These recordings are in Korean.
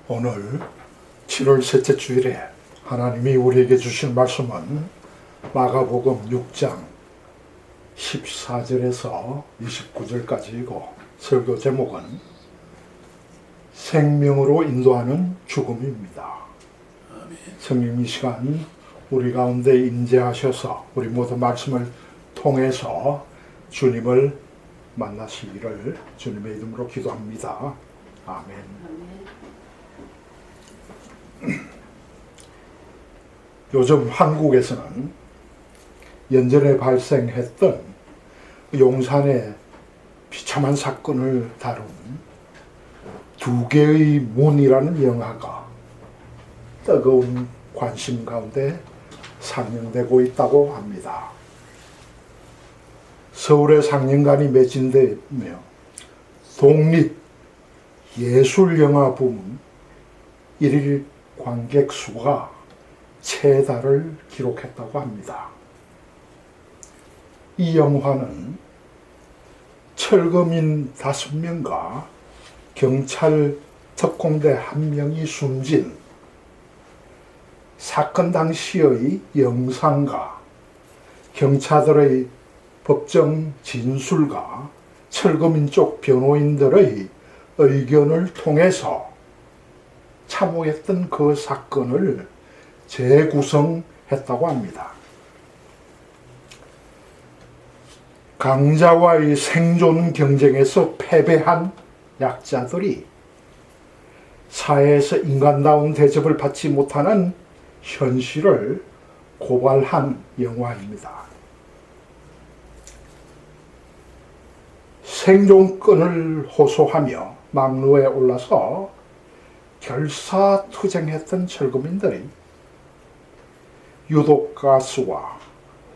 오늘 7월 셋째 주일에 하나님이 우리에게 주신 말씀은 마가복음 6장 14절에서 29절까지이고 설교 제목은 생명으로 인도하는 죽음입니다. 성령 이 시간 우리 가운데 임재하셔서 우리 모두 말씀을 통해서 주님을 만나시기를 주님의 이름으로 기도합니다. 아멘. 요즘 한국에서는 연전에 발생했던 용산의 비참한 사건을 다룬 두 개의 문이라는 영화가 뜨거운 관심 가운데 상영되고 있다고 합니다. 서울의 상영관이 매진되며 독립 예술영화 부문 1일 관객 수가 최다를 기록했다고 합니다. 이 영화는 철거민 5명과 경찰 특공대 1명이 숨진 사건 당시의 영상과 경찰들의 법정 진술과 철거민 쪽 변호인들의 의견을 통해서 참호했던 그 사건을 재구성했다고 합니다. 강자와의 생존 경쟁에서 패배한 약자들이 사회에서 인간다운 대접을 받지 못하는 현실을 고발한 영화입니다. 생존권을 호소하며 막루에 올라서 결사투쟁했던 철거민들이 유독가스와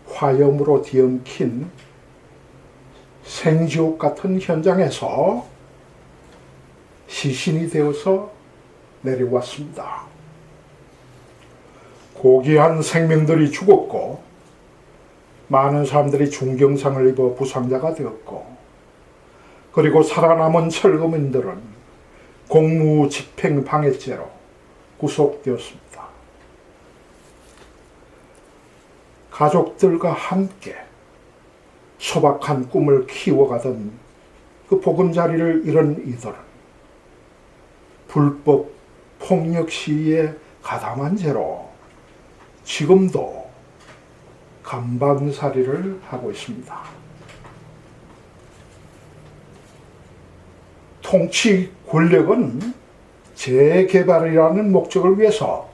화염으로 뒤엉킨 생지옥 같은 현장에서 시신이 되어서 내려왔습니다. 고귀한 생명들이 죽었고 많은 사람들이 중경상을 입어 부상자가 되었고 그리고 살아남은 철거민들은 공무집행방해죄로 구속되었습니다. 가족들과 함께 소박한 꿈을 키워가던 그 보금자리를 잃은 이들은 불법 폭력 시위에 가담한 죄로 지금도 감방살이를 하고 있습니다. 통치 권력은 재개발이라는 목적을 위해서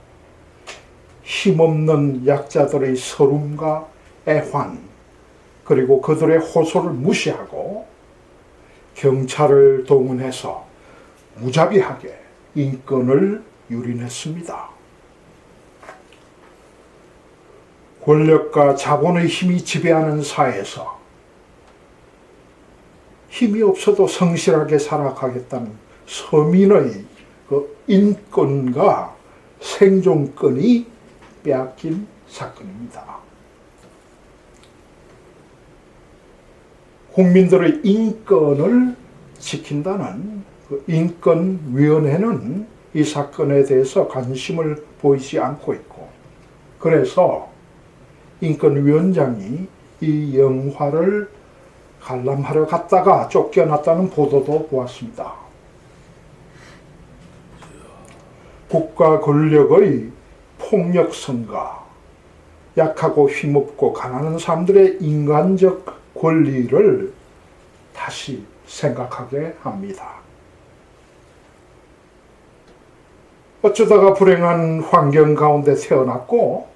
힘없는 약자들의 서름과 애환 그리고 그들의 호소를 무시하고 경찰을 동원해서 무자비하게 인권을 유린했습니다. 권력과 자본의 힘이 지배하는 사회에서 힘이 없어도 성실하게 살아가겠다는 서민의 그 인권과 생존권이 빼앗긴 사건입니다. 국민들의 인권을 지킨다는 그 인권위원회는 이 사건에 대해서 관심을 보이지 않고 있고 그래서 인권위원장이 이 영화를 관람하러 갔다가 쫓겨났다는 보도도 보았습니다. 국가 권력의 폭력성과 약하고 힘없고 가난한 사람들의 인간적 권리를 다시 생각하게 합니다. 어쩌다가 불행한 환경 가운데 태어났고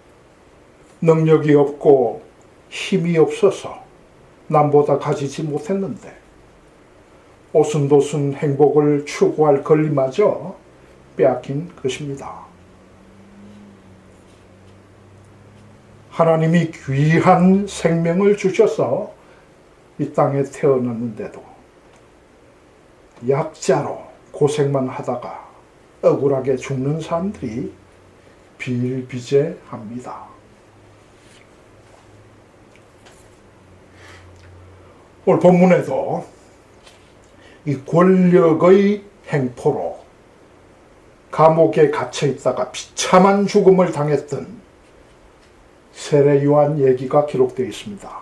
능력이 없고 힘이 없어서 남보다 가지지 못했는데 오순도순 행복을 추구할 권리마저 빼앗긴 것입니다. 하나님이 귀한 생명을 주셔서 이 땅에 태어났는데도 약자로 고생만 하다가 억울하게 죽는 사람들이 비일비재합니다. 오늘 본문에도 이 권력의 행포로 감옥에 갇혀 있다가 비참한 죽음을 당했던 세례 요한 얘기가 기록되어 있습니다.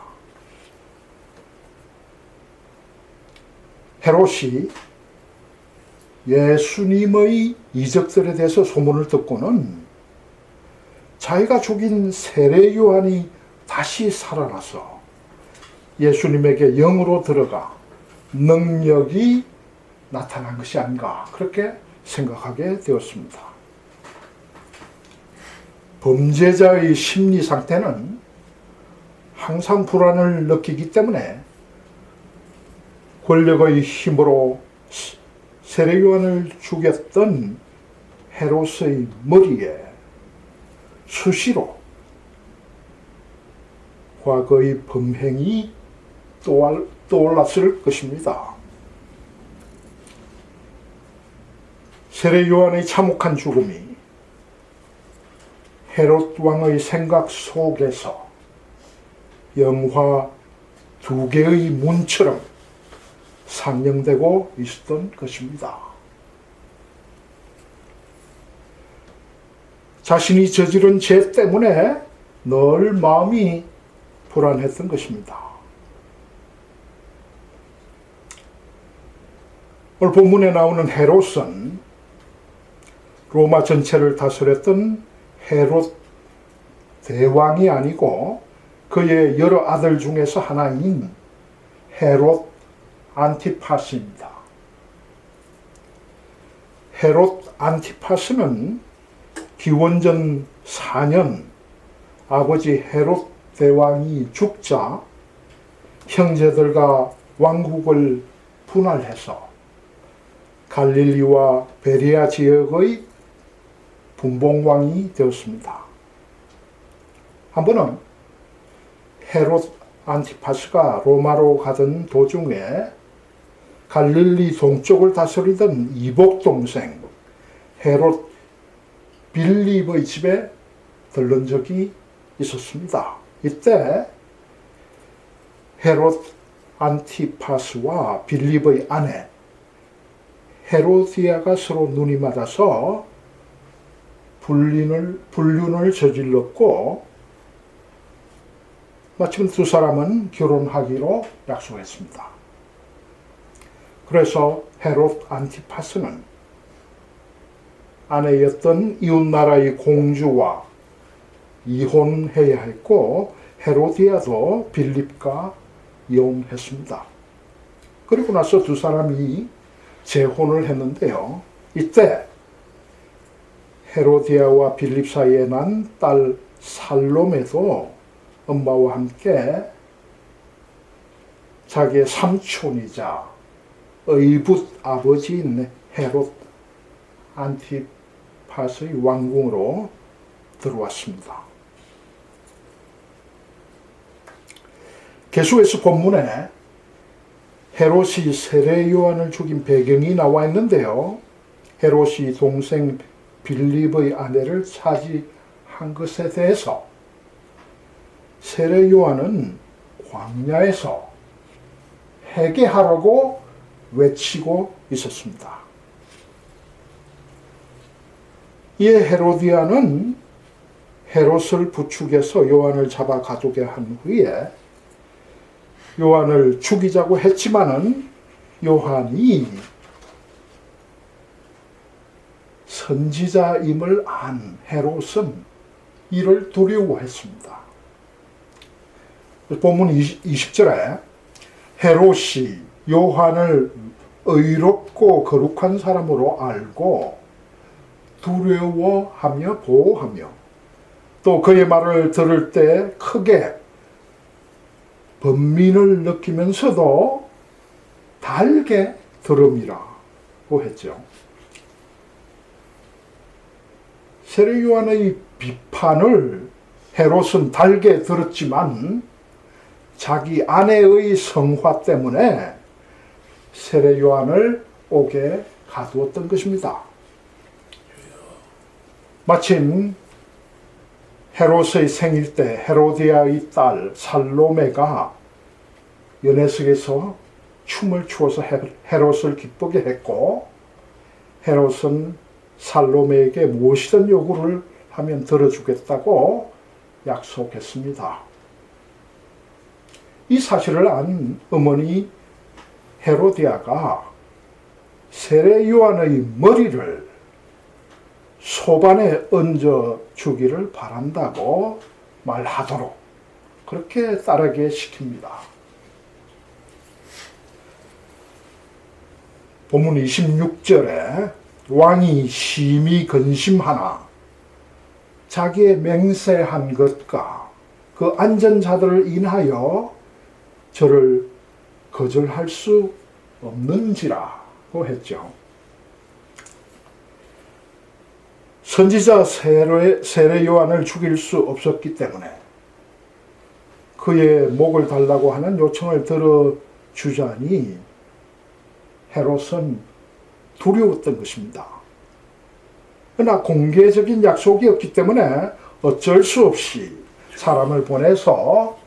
헤롯이 예수님의 이적들에 대해서 소문을 듣고는 자기가 죽인 세례 요한이 다시 살아나서 예수님에게 영으로 들어가 능력이 나타난 것이 아닌가 그렇게 생각하게 되었습니다. 범죄자의 심리 상태는 항상 불안을 느끼기 때문에 권력의 힘으로 세례 요한을 죽였던 헤롯의 머리에 수시로 과거의 범행이 떠올랐을 것입니다. 세례 요한의 참혹한 죽음이 헤롯 왕의 생각 속에서 영화 두 개의 문처럼 상영되고 있었던 것입니다. 자신이 저지른 죄 때문에 늘 마음이 불안했던 것입니다. 오늘 본문에 나오는 헤롯은 로마 전체를 다스렸던 헤롯 대왕이 아니고 그의 여러 아들 중에서 하나인 헤롯 안티파스입니다. 헤롯 안티파스는 기원전 4년 아버지 헤롯 대왕이 죽자 형제들과 왕국을 분할해서 갈릴리와 베리아 지역의 분봉왕이 되었습니다. 한 번은 헤롯 안티파스가 로마로 가던 도중에 갈릴리 동쪽을 다스리던 이복 동생 헤롯 빌립의 집에 들른 적이 있었습니다. 이때 헤롯 안티파스와 빌립의 아내 헤로디아가 서로 눈이 맞아서 불륜을 저질렀고 마침 두 사람은 결혼하기로 약속했습니다. 그래서 헤롯 안티파스는 아내였던 이웃나라의 공주와 이혼해야 했고 헤로디아도 빌립과 이혼했습니다. 그리고 나서 두 사람이 재혼을 했는데요. 이때 헤로디아와 빌립 사이에 난 딸 살로메도 엄마와 함께 자기의 삼촌이자 의붓 아버지인 헤롯 안티파스의 왕궁으로 들어왔습니다. 계속해서 본문에 헤롯이 세례 요한을 죽인 배경이 나와 있는데요. 헤롯이 동생 빌립의 아내를 차지한 것에 대해서 세례 요한은 광야에서 회개하라고 외치고 있었습니다. 이에 헤로디아는 헤롯을 부축해서 요한을 잡아 가두게 한 후에 요한을 죽이자고 했지만은 요한이 선지자임을 안 헤롯은 이를 두려워했습니다. 본문 20절에 헤롯이 요한을 의롭고 거룩한 사람으로 알고 두려워하며 보호하며 또 그의 말을 들을 때 크게 번민을 느끼면서도 달게 들음이라고 했죠. 세례 요한의 비판을 헤롯은 달게 들었지만 자기 아내의 성화 때문에 세례 요한을 옥에 가두었던 것입니다. 마침 헤롯의 생일 때 헤로디아의 딸 살로메가 연회석에서 춤을 추어서 헤롯을 기쁘게 했고 헤롯은 살로메에게 무엇이든 요구를 하면 들어주겠다고 약속했습니다. 이 사실을 안 어머니 헤로디아가 세례 요한의 머리를 소반에 얹어 주기를 바란다고 말하도록 그렇게 따르게 시킵니다. 본문 26절에 왕이 심히 근심하나 자기의 맹세한 것과 그 안전자들을 인하여 저를 거절할 수 없는지라고 했죠. 선지자 세례 요한을 죽일 수 없었기 때문에 그의 목을 달라고 하는 요청을 들어주자니 헤롯은 두려웠던 것입니다. 그러나 공개적인 약속이었기 때문에 어쩔 수 없이 사람을 보내서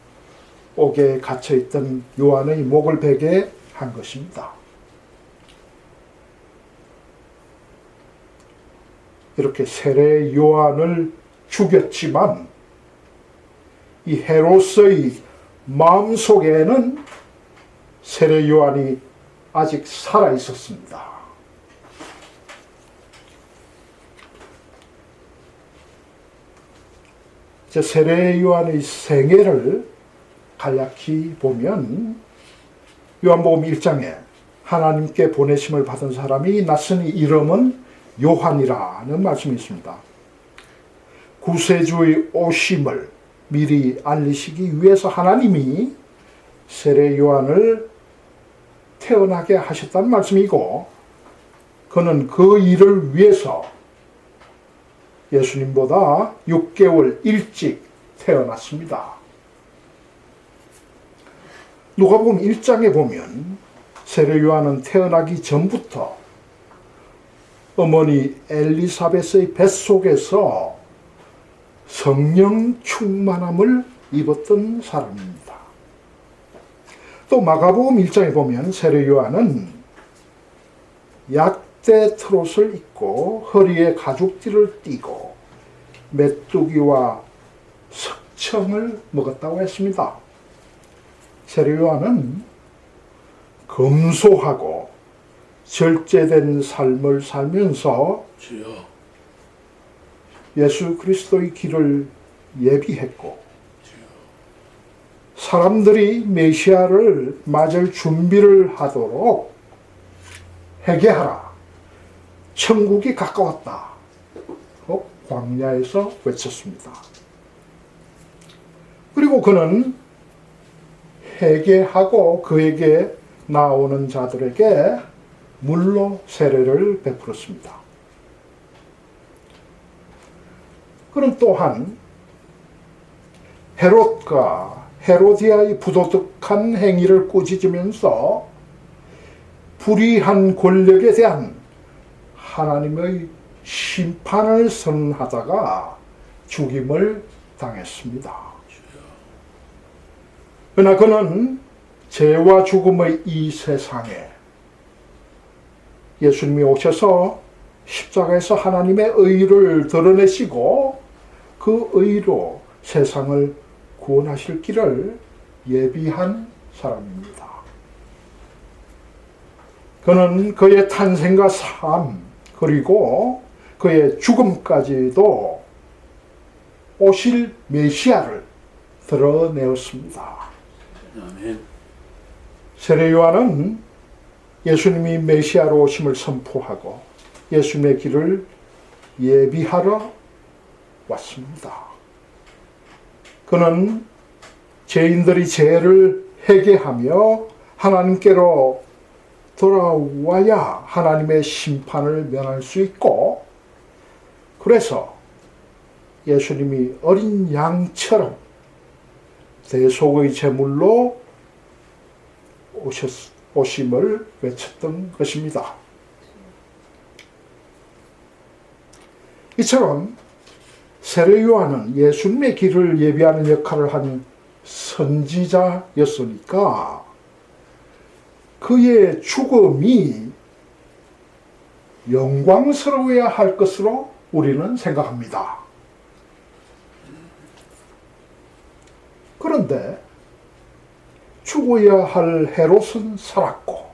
옥에 갇혀있던 요한의 목을 베게 한 것입니다. 이렇게 세례 요한을 죽였지만 이 헤롯의 마음속에는 세례 요한이 아직 살아 있었습니다. 세례 요한의 생애를 간략히 보면 요한복음 1장에 하나님께 보내심을 받은 사람이 낯선 이름은 요한이라는 말씀이 있습니다. 구세주의 오심을 미리 알리시기 위해서 하나님이 세례 요한을 태어나게 하셨다는 말씀이고 그는 그 일을 위해서 예수님보다 6개월 일찍 태어났습니다. 누가복음 1장에 보면 세례 요한은 태어나기 전부터 어머니 엘리사벳의 뱃속에서 성령 충만함을 입었던 사람입니다. 또 마가복음 1장에 보면 세례 요한은 약대 트롯을 입고 허리에 가죽띠를 띠고 메뚜기와 석청을 먹었다고 했습니다. 세례 요한은 검소하고 절제된 삶을 살면서 예수 그리스도의 길을 예비했고 사람들이 메시아를 맞을 준비를 하도록 회개하라. 천국이 가까웠다. 광야에서 외쳤습니다. 그리고 그는 회개하고 그에게 나오는 자들에게 물로 세례를 베풀었습니다. 그는 또한 헤롯과 헤로디아의 부도덕한 행위를 꾸짖으면서 불의한 권력에 대한 하나님의 심판을 선언하다가 죽임을 당했습니다. 그러나 그는 죄와 죽음의 이 세상에 예수님이 오셔서 십자가에서 하나님의 의를 드러내시고 그 의로 세상을 구원하실 길을 예비한 사람입니다. 그는 그의 탄생과 삶 그리고 그의 죽음까지도 오실 메시아를 드러내었습니다. 아멘. 세례 요한은 예수님이 메시아로 오심을 선포하고 예수님의 길을 예비하러 왔습니다. 그는 죄인들이 죄를 회개하며 하나님께로 돌아와야 하나님의 심판을 면할 수 있고 그래서 예수님이 어린 양처럼 대속의 제물로 오심을 외쳤던 것입니다. 이처럼 세례 요한은 예수님의 길을 예비하는 역할을 한 선지자였으니까 그의 죽음이 영광스러워야 할 것으로 우리는 생각합니다. 그런데 죽어야 할 헤롯은 살았고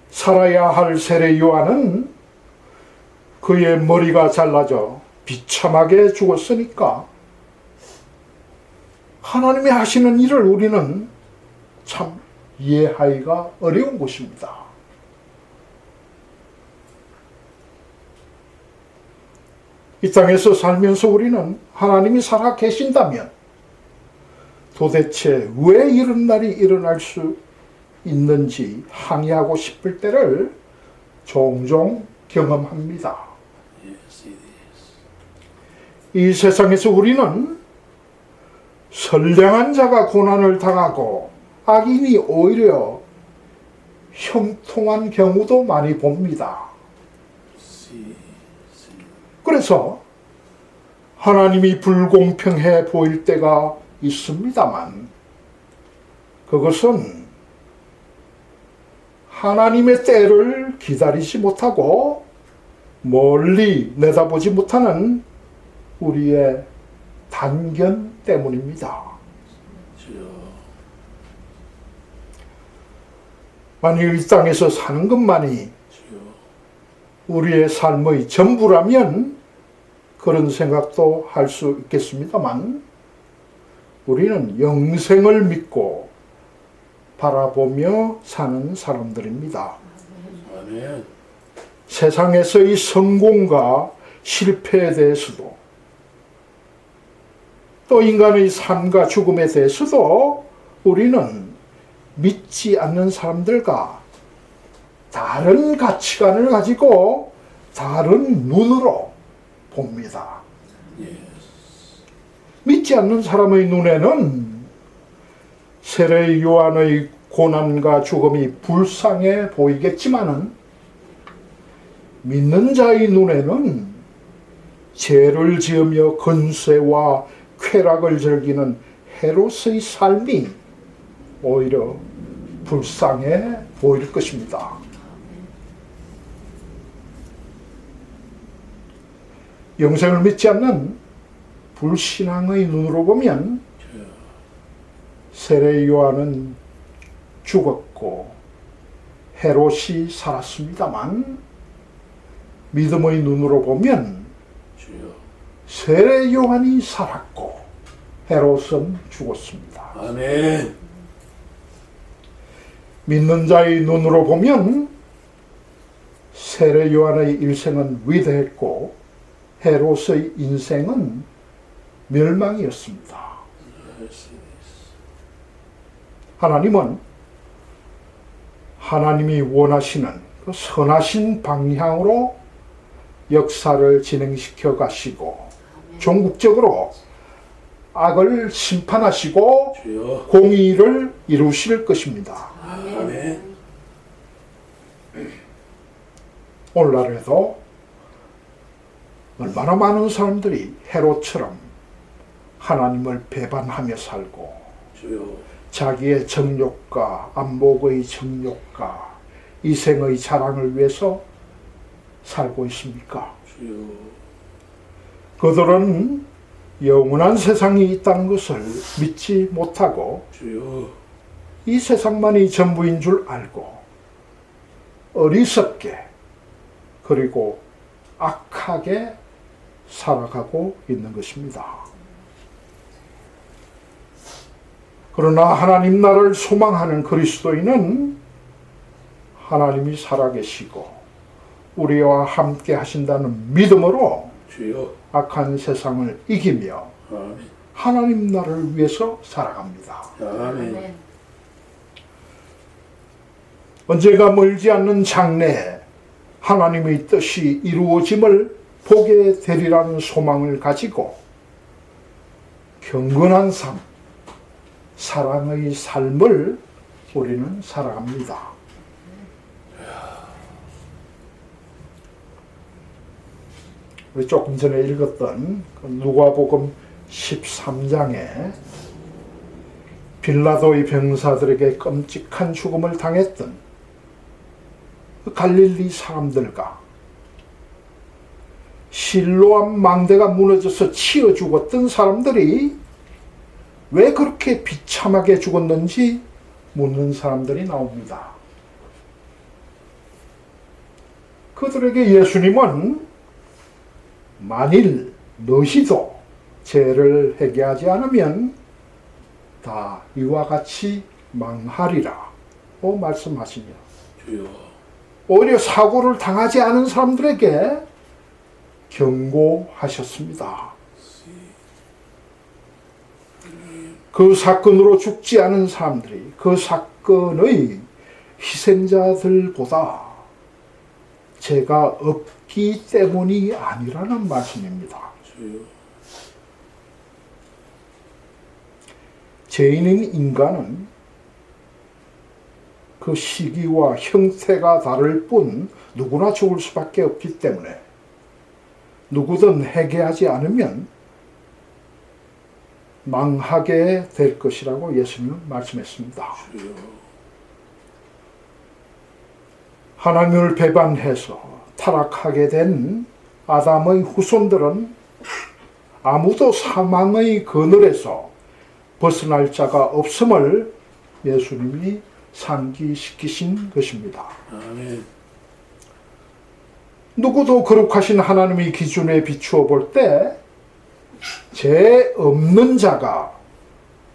살아야 할 세례 요한은 그의 머리가 잘라져 비참하게 죽었으니까 하나님이 하시는 일을 우리는 참 이해하기가 어려운 것입니다. 이 땅에서 살면서 우리는 하나님이 살아 계신다면 도대체 왜 이런 날이 일어날 수 있는지 항의하고 싶을 때를 종종 경험합니다. 이 세상에서 우리는 선량한 자가 고난을 당하고 악인이 오히려 형통한 경우도 많이 봅니다. 그래서 하나님이 불공평해 보일 때가 있습니다만 그것은 하나님의 때를 기다리지 못하고 멀리 내다보지 못하는 우리의 단견 때문입니다. 만일 이 땅에서 사는 것만이 우리의 삶의 전부라면 그런 생각도 할 수 있겠습니다만 우리는 영생을 믿고 바라보며 사는 사람들입니다. 아멘. 세상에서의 성공과 실패에 대해서도 또 인간의 삶과 죽음에 대해서도 우리는 믿지 않는 사람들과 다른 가치관을 가지고 다른 눈으로 봅니다. 믿지 않는 사람의 눈에는 세례 요한의 고난과 죽음이 불쌍해 보이겠지만은 믿는 자의 눈에는 죄를 지으며 건세와 쾌락을 즐기는 헤롯의 삶이 오히려 불쌍해 보일 것입니다. 영생을 믿지 않는 불신앙의 눈으로 보면 세례 요한은 죽었고 헤롯이 살았습니다만 믿음의 눈으로 보면 세례 요한이 살았고 헤롯은 죽었습니다. 아멘. 믿는 자의 눈으로 보면 세례 요한의 일생은 위대했고 헤롯의 인생은 멸망이었습니다. 하나님은 하나님이 원하시는 그 선하신 방향으로 역사를 진행시켜 가시고 종국적으로 악을 심판하시고 주여. 공의를 이루실 것입니다. 아멘. 오늘날에도 얼마나 많은 사람들이 헤롯처럼 하나님을 배반하며 살고 주여. 자기의 정욕과 안목의 정욕과 이생의 자랑을 위해서 살고 있습니까? 주여. 그들은 영원한 세상이 있다는 것을 믿지 못하고 주여. 이 세상만이 전부인 줄 알고 어리석게 그리고 악하게 살아가고 있는 것입니다. 그러나 하나님 나라를 소망하는 그리스도인은 하나님이 살아계시고 우리와 함께 하신다는 믿음으로 주여. 악한 세상을 이기며 아멘. 하나님 나라를 위해서 살아갑니다. 아멘. 언제가 멀지 않는 장래에 하나님의 뜻이 이루어짐을 보게 되리라는 소망을 가지고 경건한 삶, 사랑의 삶을 우리는 살아갑니다. 우리 조금 전에 읽었던 누가복음 13장에 빌라도의 병사들에게 끔찍한 죽음을 당했던 그 갈릴리 사람들과 실로암 망대가 무너져서 치어 죽었던 사람들이 왜 그렇게 비참하게 죽었는지 묻는 사람들이 나옵니다. 그들에게 예수님은 만일 너희도 죄를 회개하지 않으면 다 이와 같이 망하리라 말씀하시며 주여. 오히려 사고를 당하지 않은 사람들에게 경고하셨습니다. 그 사건으로 죽지 않은 사람들이 그 사건의 희생자들보다 죄가 없기 때문이 아니라는 말씀입니다. 주여. 죄인인 인간은 그 시기와 형태가 다를 뿐 누구나 죽을 수밖에 없기 때문에 누구든 회개하지 않으면 망하게 될 것이라고 예수님은 말씀했습니다. 주여. 하나님을 배반해서 타락하게 된 아담의 후손들은 아무도 사망의 그늘에서 벗어날 자가 없음을 예수님이 상기시키신 것입니다. 아멘. 누구도 거룩하신 하나님의 기준에 비추어 볼 때 죄 없는 자가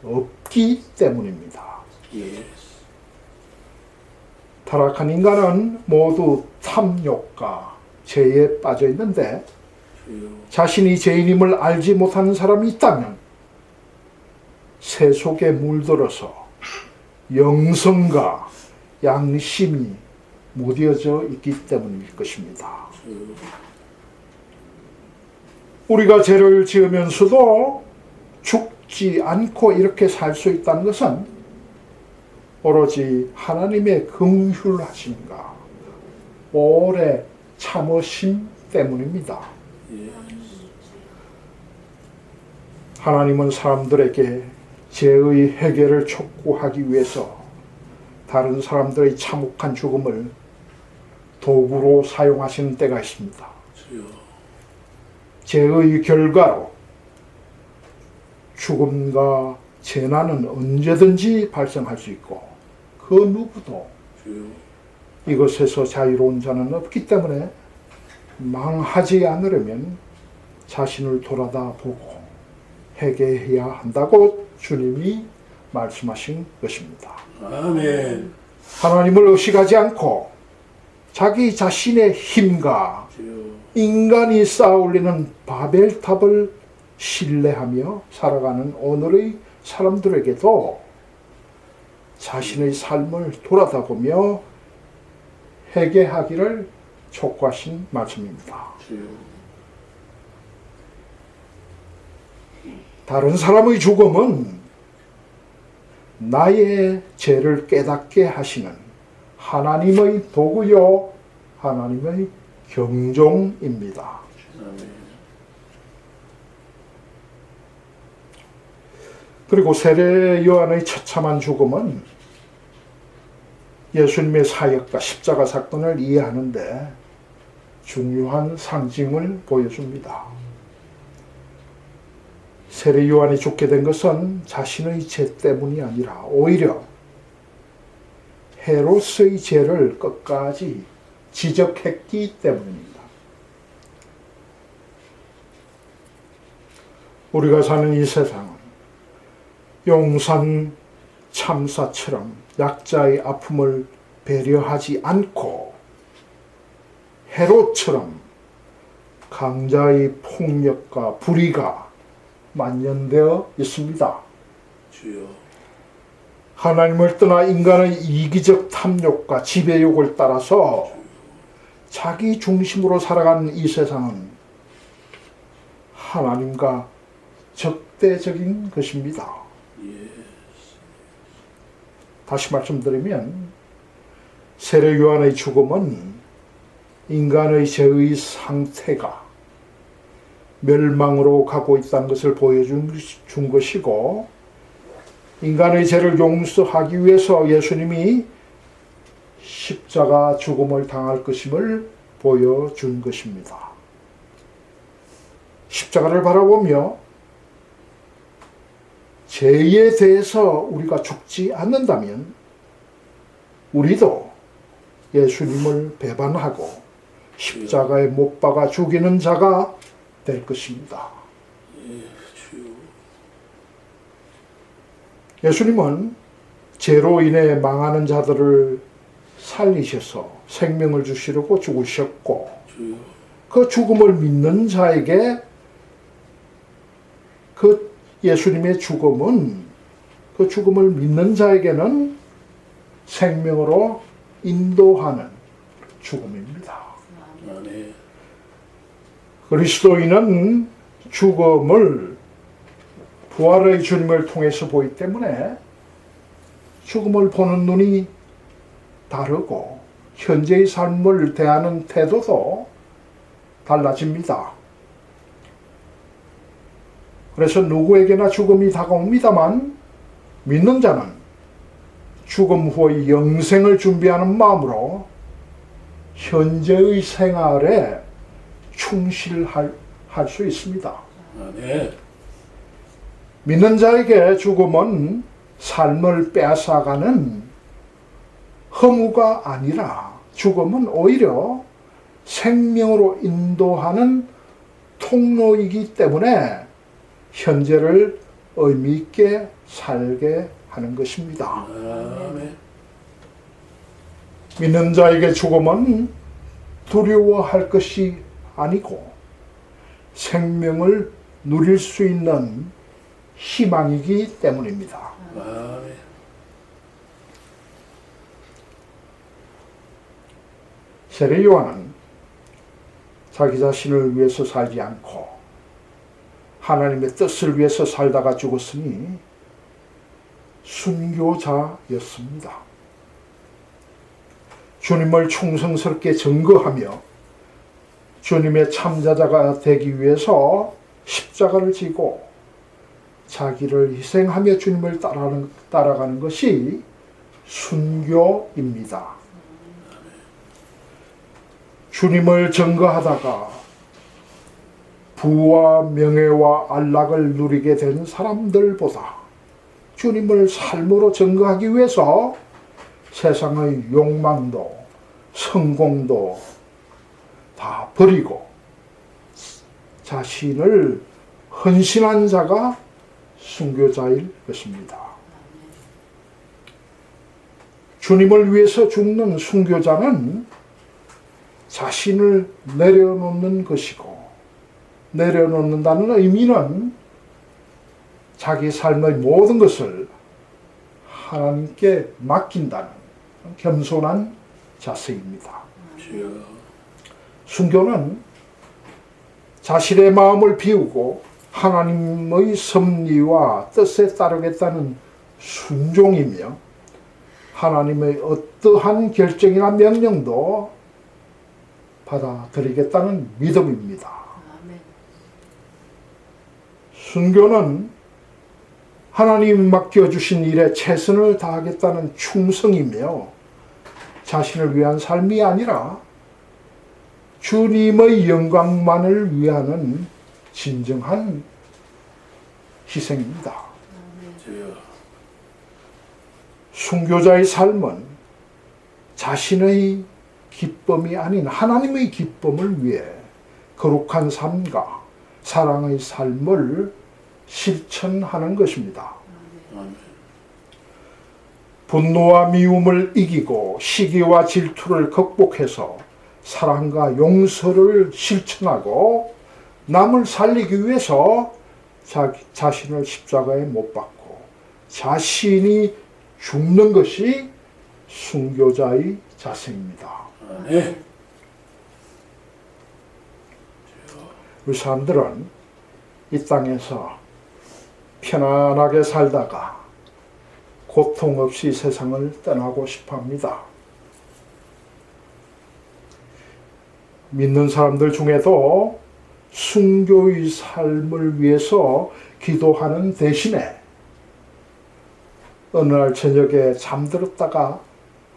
없기 때문입니다. 예. 타락한 인간은 모두 탐욕과 죄에 빠져 있는데 주여. 자신이 죄인임을 알지 못하는 사람이 있다면 새 속에 물들어서 영성과 양심이 무뎌져 있기 때문일 것입니다. 주여. 우리가 죄를 지으면서도 죽지 않고 이렇게 살 수 있다는 것은 오로지 하나님의 긍휼하심과 오래 참으심 때문입니다. 예. 하나님은 사람들에게 죄의 해결을 촉구하기 위해서 다른 사람들의 참혹한 죽음을 도구로 사용하시는 때가 있습니다. 주여. 죄의 결과로 죽음과 재난은 언제든지 발생할 수 있고 그 누구도 주여. 이것에서 자유로운 자는 없기 때문에 망하지 않으려면 자신을 돌아다 보고 회개해야 한다고 주님이 말씀하신 것입니다. 아멘. 하나님을 의식하지 않고 자기 자신의 힘과 주여. 인간이 쌓아올리는 바벨탑을 신뢰하며 살아가는 오늘의 사람들에게도 자신의 삶을 돌아다보며 회개하기를 촉구하신 말씀입니다. 주여. 다른 사람의 죽음은 나의 죄를 깨닫게 하시는 하나님의 도구요 하나님의 경종입니다. 아멘. 그리고 세례 요한의 처참한 죽음은 예수님의 사역과 십자가 사건을 이해하는데 중요한 상징을 보여줍니다. 세례 요한이 죽게 된 것은 자신의 죄 때문이 아니라 오히려 헤롯의 죄를 끝까지 지적했기 때문입니다. 우리가 사는 이 세상은 용산 참사처럼 약자의 아픔을 배려하지 않고 헤롯처럼 강자의 폭력과 불의가 만연되어 있습니다. 주여. 하나님을 떠나 인간의 이기적 탐욕과 지배욕을 따라서 자기 중심으로 살아가는 이 세상은 하나님과 적대적인 것입니다. 예. 다시 말씀드리면 세례 요한의 죽음은 인간의 죄의 상태가 멸망으로 가고 있다는 것을 보여준 것이고 인간의 죄를 용서하기 위해서 예수님이 십자가 죽음을 당할 것임을 보여준 것입니다. 십자가를 바라보며 죄에 대해서 우리가 죽지 않는다면 우리도 예수님을 배반하고 십자가에 못 박아 죽이는 자가 될 것입니다. 예, 주여. 예수님은 죄로 인해 망하는 자들을 살리셔서 생명을 주시려고 죽으셨고 주여. 그 죽음을 믿는 자에게 그 예수님의 죽음은 그 죽음을 믿는 자에게는 생명으로 인도하는 죽음입니다. 아멘. 그리스도인은 죽음을 부활의 주님을 통해서 보기 때문에 죽음을 보는 눈이 다르고 현재의 삶을 대하는 태도도 달라집니다. 그래서 누구에게나 죽음이 다가옵니다만 믿는 자는 죽음 후의 영생을 준비하는 마음으로 현재의 생활에 충실할 수 있습니다. 아멘. 믿는 자에게 죽음은 삶을 빼앗아가는 허무가 아니라 죽음은 오히려 생명으로 인도하는 통로이기 때문에 현재를 의미 있게 살게 하는 것입니다. 아멘. 믿는 자에게 죽음은 두려워할 것이 아니고 생명을 누릴 수 있는 희망이기 때문입니다. 아멘. 세례 요한은 자기 자신을 위해서 살지 않고 하나님의 뜻을 위해서 살다가 죽었으니 순교자였습니다. 주님을 충성스럽게 증거하며 주님의 참자자가 되기 위해서 십자가를 지고 자기를 희생하며 주님을 따라가는 것이 순교입니다. 주님을 증거하다가 부와 명예와 안락을 누리게 된 사람들보다 주님을 삶으로 증거하기 위해서 세상의 욕망도 성공도 다 버리고 자신을 헌신한 자가 순교자일 것입니다. 주님을 위해서 죽는 순교자는 자신을 내려놓는 것이고, 내려놓는다는 의미는 자기 삶의 모든 것을 하나님께 맡긴다는 겸손한 자세입니다. 주여. 순교는 자신의 마음을 비우고 하나님의 섭리와 뜻에 따르겠다는 순종이며 하나님의 어떠한 결정이나 명령도 받아들이겠다는 믿음입니다. 순교는 하나님 맡겨주신 일에 최선을 다하겠다는 충성이며 자신을 위한 삶이 아니라 주님의 영광만을 위하는 진정한 희생입니다. 주여. 순교자의 삶은 자신의 기쁨이 아닌 하나님의 기쁨을 위해 거룩한 삶과 사랑의 삶을 실천하는 것입니다. 아멘. 분노와 미움을 이기고 시기와 질투를 극복해서 사랑과 용서를 실천하고 남을 살리기 위해서 자신을 십자가에 못 박고 자신이 죽는 것이 순교자의 자세입니다. 아멘. 우리 사람들은 이 땅에서 편안하게 살다가 고통 없이 세상을 떠나고 싶어 합니다. 믿는 사람들 중에도 순교의 삶을 위해서 기도하는 대신에 어느 날 저녁에 잠들었다가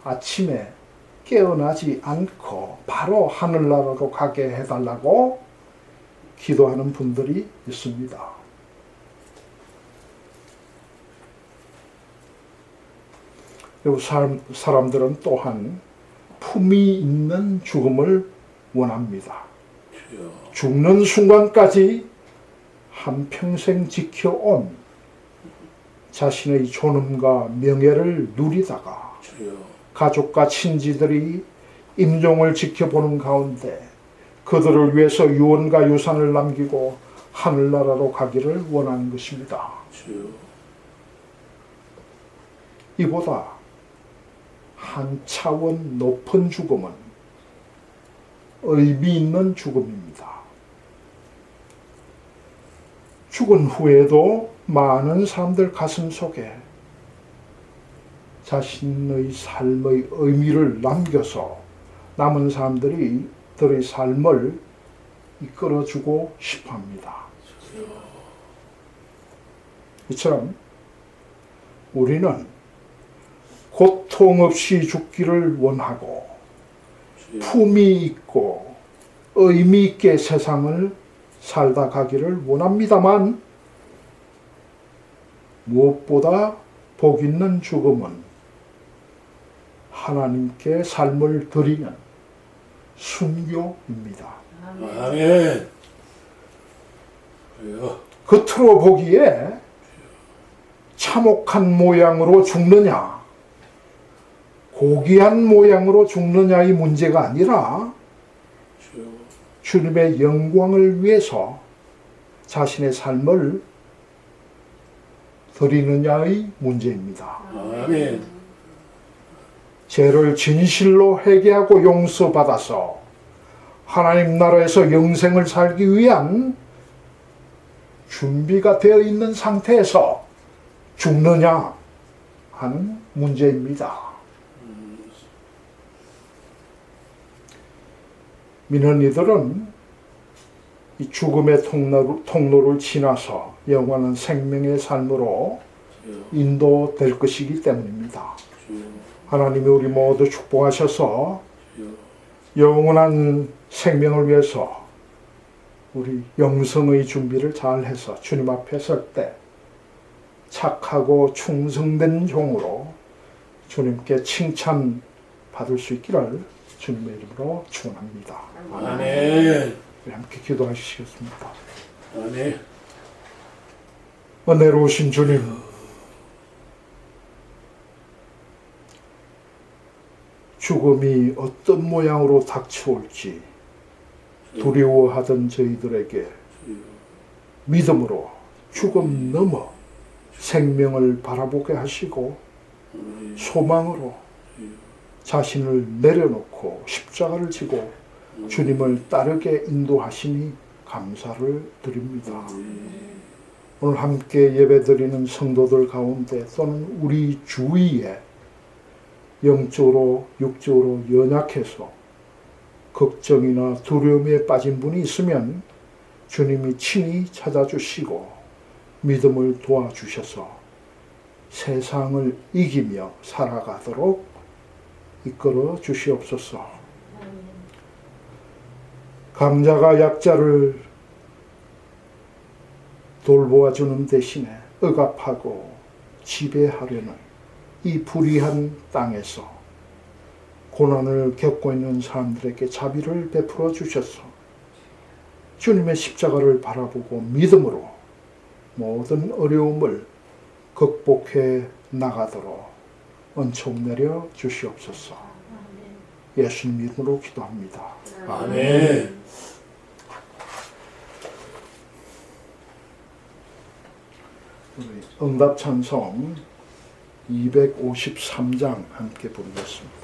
아침에 깨어나지 않고 바로 하늘나라로 가게 해달라고 기도하는 분들이 있습니다. 그리고 사람들은 또한 품이 있는 죽음을 원합니다. 주여. 죽는 순간까지 한평생 지켜온 자신의 존엄과 명예를 누리다가 주여. 가족과 친지들이 임종을 지켜보는 가운데 그들을 위해서 유언과 유산을 남기고 하늘나라로 가기를 원하는 것입니다. 주여. 이보다 한 차원 높은 죽음은 의미 있는 죽음입니다. 죽은 후에도 많은 사람들 가슴 속에 자신의 삶의 의미를 남겨서 남은 사람들이 들의 삶을 이끌어주고 싶어합니다. 이처럼 우리는 고통 없이 죽기를 원하고 주여. 품이 있고 의미 있게 세상을 살다 가기를 원합니다만 무엇보다 복 있는 죽음은 하나님께 삶을 드리는 순교입니다. 아멘. 주여. 겉으로 보기에 참혹한 모양으로 죽느냐, 고귀한 모양으로 죽느냐의 문제가 아니라 주여. 주님의 영광을 위해서 자신의 삶을 드리느냐의 문제입니다. 아멘. 죄를 진실로 회개하고 용서받아서 하나님 나라에서 영생을 살기 위한 준비가 되어 있는 상태에서 죽느냐 하는 문제입니다. 민원이들은 이 죽음의 통로를 지나서 영원한 생명의 삶으로 주여. 인도될 것이기 때문입니다. 주여. 하나님이 우리 모두 축복하셔서 주여. 영원한 생명을 위해서 우리 영성의 준비를 잘 해서 주님 앞에 설 때 착하고 충성된 종으로 주님께 칭찬 받을 수 있기를 주님의 이름으로 축원합니다. 아멘. 우리 함께 기도하시겠습니다. 아멘. 은혜로우신 주님, 죽음이 어떤 모양으로 닥쳐올지 두려워하던 저희들에게 주여. 믿음으로 죽음 넘어 생명을 바라보게 하시고 아멘. 소망으로 주여. 자신을 내려놓고 십자가를 지고 주님을 따르게 인도하시니 감사를 드립니다. 오늘 함께 예배드리는 성도들 가운데 또는 우리 주위에 영적으로 육적으로 연약해서 걱정이나 두려움에 빠진 분이 있으면 주님이 친히 찾아주시고 믿음을 도와주셔서 세상을 이기며 살아가도록 이끌어 주시옵소서. 강자가 약자를 돌보아주는 대신에 억압하고 지배하려는 이 불의한 땅에서 고난을 겪고 있는 사람들에게 자비를 베풀어 주셔서 주님의 십자가를 바라보고 믿음으로 모든 어려움을 극복해 나가도록 은총 내려 주시옵소서. 예수님 이름으로 기도합니다. 아멘. 우리 응답 찬송 253장 함께 부르겠습니다.